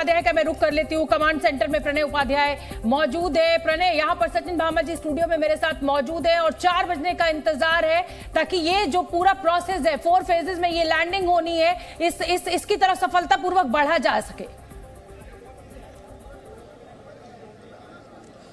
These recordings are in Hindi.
उपाध्याय का मैं रुख कर लेती हूँ। कमांड सेंटर में प्रणय उपाध्याय मौजूद है। प्रणय, यहाँ पर सचिन भामा जी स्टूडियो में मेरे साथ मौजूद है और 4 बजने का इंतजार है ताकि ये जो पूरा प्रोसेस है 4 फेजेस में ये लैंडिंग होनी है, इसकी तरफ सफलतापूर्वक बढ़ा जा सके।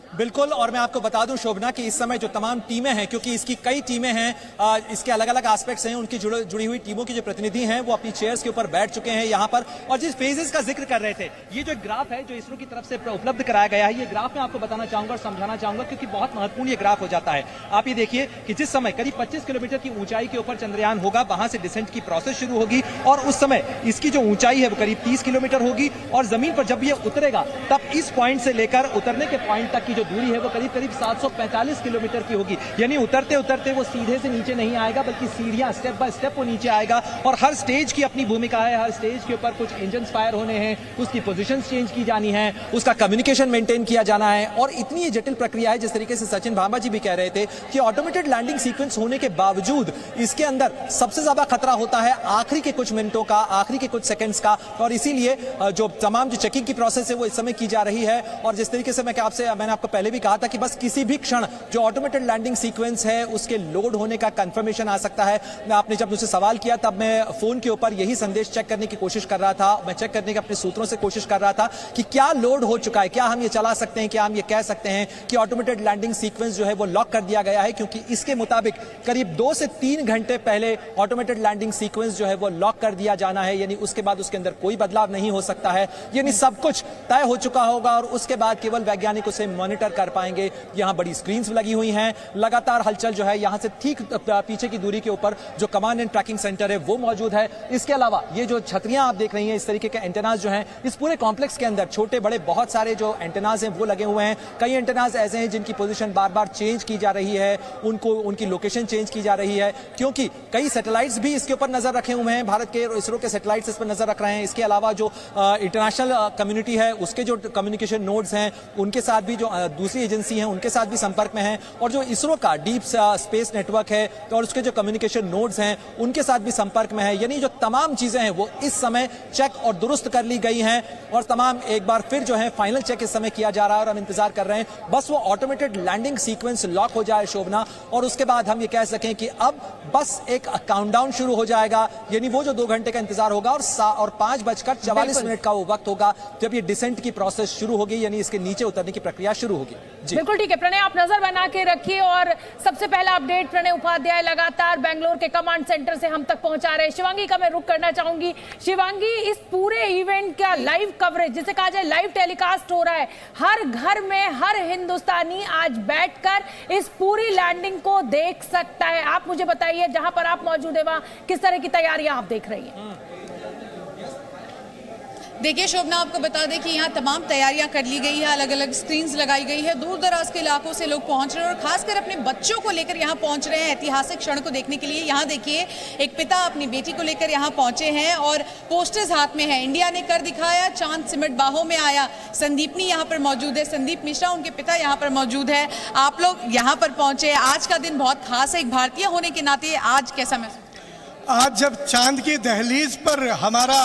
बिल्कुल, और मैं आपको बता दूं शोभना कि इस समय जो तमाम टीमें हैं, क्योंकि इसकी कई टीमें हैं, इसके अलग अलग एस्पेक्ट्स हैं, उनकी जुड़ी हुई टीमों के जो प्रतिनिधि हैं वो अपनी चेयर्स के ऊपर बैठ चुके हैं यहाँ पर। और जिस फेजेस का जिक्र कर रहे थे, ये जो ग्राफ है जो इसरो की तरफ से उपलब्ध कराया गया है, ये ग्राफ मैं आपको बताना चाहूंगा और समझाना चाहूंगा क्योंकि बहुत महत्वपूर्ण ये ग्राफ हो जाता है। आप ये देखिए कि जिस समय करीब 25 किलोमीटर की ऊंचाई के ऊपर चंद्रयान होगा, वहां से डिसेंट की प्रोसेस शुरू होगी और उस समय इसकी जो ऊंचाई है वो करीब 30 किलोमीटर होगी और जमीन पर जब ये उतरेगा तब इस पॉइंट से लेकर उतरने के पॉइंट तक की जो दूरी है वो करीब 745 किलोमीटर की होगी। यानी उतरते उतरते वो सीधे से नीचे नहीं आएगा, बल्कि सीढ़ियां स्टेप बाय स्टेप वो नीचे आएगा और हर स्टेज की अपनी भूमिका है। हर स्टेज के ऊपर कुछ इंजन फायर होने हैं, उसकी पोजीशंस चेंज की जानी है, उसका कम्युनिकेशन मेंटेन किया जाना है और इतनी ये जटिल प्रक्रिया है। जिस तरीके से सचिन भामा जी भी कह रहे थे कि ऑटोमेटेड लैंडिंग सीक्वेंस होने के बावजूद इसके अंदर सबसे ज्यादा खतरा होता है आखिरी के कुछ मिनटों का, आखिरी के कुछ सेकंड्स का, और इसीलिए जो तमाम जो चेकिंग की प्रोसेस है वो इस समय की जा रही है। और जिस तरीके से मैंने आपको पहले भी कहा था कि बस किसी भी क्षण जो ऑटोमेटेड लैंडिंग सीक्वेंस है उसके लोड होने का कंफर्मेशन आ सकता है। आपने जब मुझसे सवाल किया तब मैं फोन के ऊपर यही संदेश चेक करने की कोशिश कर रहा था, मैं चेक करने के अपने सूत्रों से कोशिश कर रहा था कि क्या लोड हो चुका है, क्या हम ये चला सकते हैं, क्या हम ये कह सकते हैं कि ऑटोमेटेड लैंडिंग सीक्वेंस जो है वो लॉक कर दिया गया है, क्योंकि इसके मुताबिक करीब 2 से 3 घंटे पहले ऑटोमेटेड लैंडिंग सीक्वेंस जो है वो लॉक कर दिया जाना है। यानी उसके बाद उसके अंदर कोई बदलाव नहीं हो सकता है, यानी सब कुछ तय हो चुका होगा और उसके बाद केवल वैज्ञानिक उसे मॉनिटर कर पाएंगे। यहां बड़ी स्क्रीन्स लगी हुई हैं, लगातार हलचल जो है यहां से ठीक पीछे की दूरी के ऊपर जो कमांड एंड ट्रैकिंग सेंटर है वो मौजूद है। इसके अलावा ये जो छतरियां आप देख रही हैं, इस तरीके के एंटेनाज जो हैं इस पूरे कॉम्प्लेक्स के अंदर छोटे बड़े बहुत सारे जो एंटेनाज हैं वो लगे हुए हैं। कई एंटेनाज ऐसे हैं जिनकी पोजीशन बार बार चेंज की जा रही है, उनकी लोकेशन चेंज की जा रही है, क्योंकि कई सैटेलाइट्स भी इसके ऊपर नजर रखे हुए हैं। भारत के इसरो के सैटेलाइट्स इस पर नजर रख रहे हैं। इसके अलावा जो इंटरनेशनल कम्युनिटी है उसके जो कम्युनिकेशन नोड्स हैं उनके साथ भी, जो दूसरी एजेंसी हैं उनके साथ भी संपर्क में है, और जो इसरो का डीप स्पेस नेटवर्क है और उसके जो कम्युनिकेशन नोड्स हैं उनके साथ भी संपर्क में है। यानी जो तमाम चीजें हैं वो इस समय चेक और दुरुस्त कर ली गई हैं और तमाम एक बार फिर जो है फाइनल चेक इस समय किया जा रहा है और हम इंतजार कर रहे हैं बस वो ऑटोमेटेड लैंडिंग सीक्वेंस लॉक हो जाए शोभना, और उसके बाद हम ये कह सकें कि अब बस एक काउंटडाउन शुरू हो जाएगा। यानी वो जो 2 घंटे का इंतजार होगा और 5:44 का वो वक्त होगा जब ये डिसेंट की प्रोसेस शुरू होगी, यानी इसके नीचे उतरने की प्रक्रिया शुरू होगी। बिल्कुल ठीक है प्रणय, आप नजर बना के रखिए और सबसे पहला अपडेट प्रणय उपाध्याय लगातार बेंगलोर के कमांड सेंटर से हम तक पहुंचा रहे हैं। शिवांगी का मैं रुख करना चाहूंगी। शिवांगी, इस पूरे इवेंट का लाइव कवरेज, जिसे कहा जाए लाइव टेलीकास्ट हो रहा है, हर घर में हर हिंदुस्तानी आज बैठकर इस पूरी लैंडिंग को देख सकता है। आप मुझे बताइए जहां पर आप मौजूद है वहां किस तरह की तैयारियां आप देख रही हैं? देखिए शोभना, आपको बता दें कि यहाँ तमाम तैयारियां कर ली गई है, अलग अलग स्क्रीन्स लगाई गई है, दूर दराज के इलाकों से लोग पहुंच रहे हैं और खासकर अपने बच्चों को लेकर यहाँ पहुंच रहे हैं ऐतिहासिक क्षण को देखने के लिए। यहाँ देखिए एक पिता अपनी बेटी को लेकर यहाँ पहुंचे हैं और पोस्टर्स हाथ में है। इंडिया ने कर दिखाया, चांद सिमट बाहों में आया। संदीपनी यहाँ पर मौजूद है, संदीप मिश्रा उनके पिता यहाँ पर मौजूद है। आप लोग यहाँ पर पहुंचे, आज का दिन बहुत खास है, एक भारतीय होने के नाते आज कैसा महसूस? आज जब चांद की दहलीज पर हमारा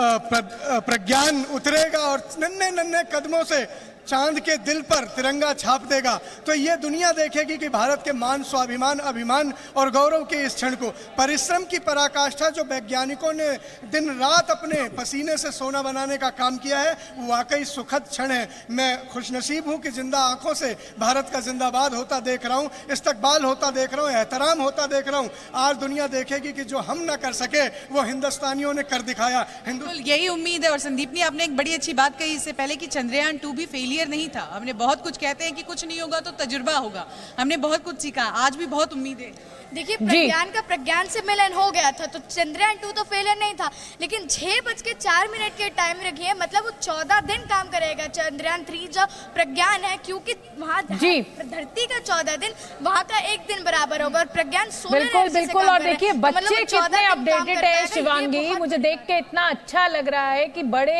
प्रज्ञान उतरेगा और नन्हे नन्हे कदमों से चांद के दिल पर तिरंगा छाप देगा, तो ये दुनिया देखेगी कि भारत के मान, स्वाभिमान, अभिमान और गौरव के इस क्षण को, परिश्रम की पराकाष्ठा जो वैज्ञानिकों ने दिन रात अपने पसीने से सोना बनाने का काम किया है, वो वाकई सुखद क्षण है। मैं खुशनसीब हूँ कि जिंदा आंखों से भारत का जिंदाबाद होता देख रहा हूँ, इस्तकबाल होता देख रहा हूँ, एहतराम होता देख रहा हूँ। आज दुनिया देखेगी कि जो हम ना कर सके वो हिंदुस्तानियों ने कर दिखाया। यही उम्मीद है। और संदीपनी, आपने एक बड़ी अच्छी बात कही इससे पहले कि चंद्रयान 2 भी फेलियर नहीं था। हमने बहुत कुछ, कहते हैं कि कुछ नहीं होगा तो तजुर्बा होगा, हमने बहुत कुछ सीखा। आज भी बहुत उम्मीद है। देखिए, प्रज्ञान का प्रज्ञान से मिलन हो गया था, तो चंद्रयान 2 तो फेलियर नहीं था, लेकिन 6:04 के टाइम रखिए, मतलब वो 14 दिन काम करेगा चंद्रयान 3 जो प्रज्ञान है, क्योंकि वहाँ धरती का 14 दिन वहाँ का 1 दिन बराबर होगा और प्रज्ञान 16 बिल्कुल। और देखिए बच्चे कितने अपडेटेड है शिवांगी, मुझे देख के इतना अच्छा लग रहा है कि बड़े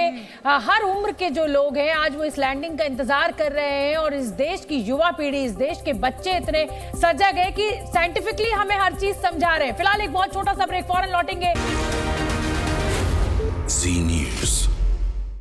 हर उम्र के जो लोग हैं आज वो इस लैंडिंग का इंतजार कर रहे हैं और इस देश की युवा पीढ़ी, इस देश के बच्चे इतने सजग है कि साइंटिफिकली हमें हर चीज समझा रहे हैं। फिलहाल एक बहुत छोटा सा ब्रेक, फौरन लौटेंगे।